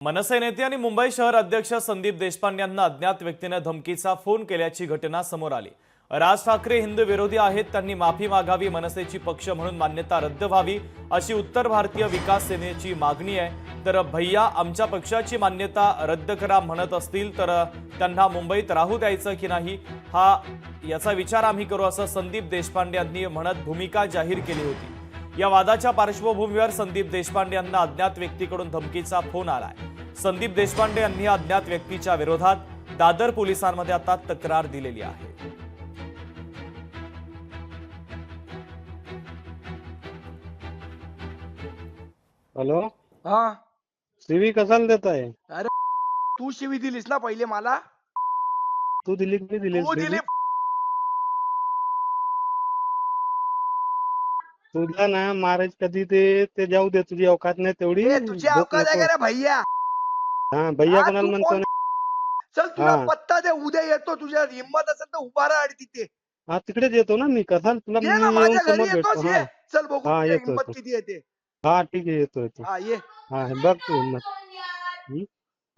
मनसे नेते आणि मुंबई शहर अध्यक्ष संदीप देशपांडे यांना अज्ञात व्यक्तीने धमकीचा फोन केल्याची घटना समोर आली। राज ठाकरे हिंदू विरोधी आहेत, त्यांनी माफी मागावी, मनसेची पक्ष म्हणून मान्यता रद्द व्हावी अशी उत्तर भारतीय विकास सेनेची मागणी आहे। तर भैया आमच्या पक्षाची मान्यता रद्द करा म्हणत असतील तर त्यांना मुंबईत राहू द्यायचं की नाही याचा विचार आम्ही करू असं संदीप देशपांडे यांनी म्हणत भूमिका जाहीर केली होती। या वादाच्या पार्श्वभूमीवर संदीप देशपांडे यांना अज्ञात व्यक्तीकडून धमकीचा फोन आलाय। संदीप देशपांडे यांनी अज्ञात व्यक्तीच्या विरोधात दादर पोलिसांमध्ये आता तक्रार दिलेली आहे। हॅलो, हा शिवी कशाला देत आहे? अरे तू शिवी दिलीस ना पहिले मला, तू दिली की दिलीस? तू दिली तुला ना महाराज कधी ते जाऊ दे, तुझी अवकात नाही तेवढी। तुझी अवकाश आहे का रे भैया? हा भैया हा, कोणाला तू म्हणतो कोण? ना? चल तुला हा. पत्ता दे, उद्या येतो, तुझ्या हिंमत असेल तर उभा राहा आणि तिथे हा तिकडेच येतो ना मी, कसा तुला ये ना, मी माझ्या येऊन घरी समोर येतोस भेटतो। ये. हा चल बघू हा, तुझी येतो, हिंमत येतो। किती येते। हा ठीक आहे, येतो। हा ये हा बघ तू हिंमत,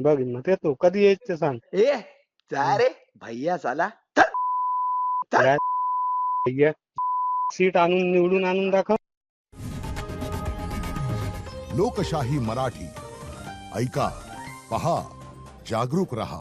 बघ हिंमत, येतो कधी यायचं ते सांग। ए जा रे भैया चला। चल. या भैया, सीट आणून निवडून आणून दाखव। लोकशाही मराठी ऐका, पहा, जागरूक रहा।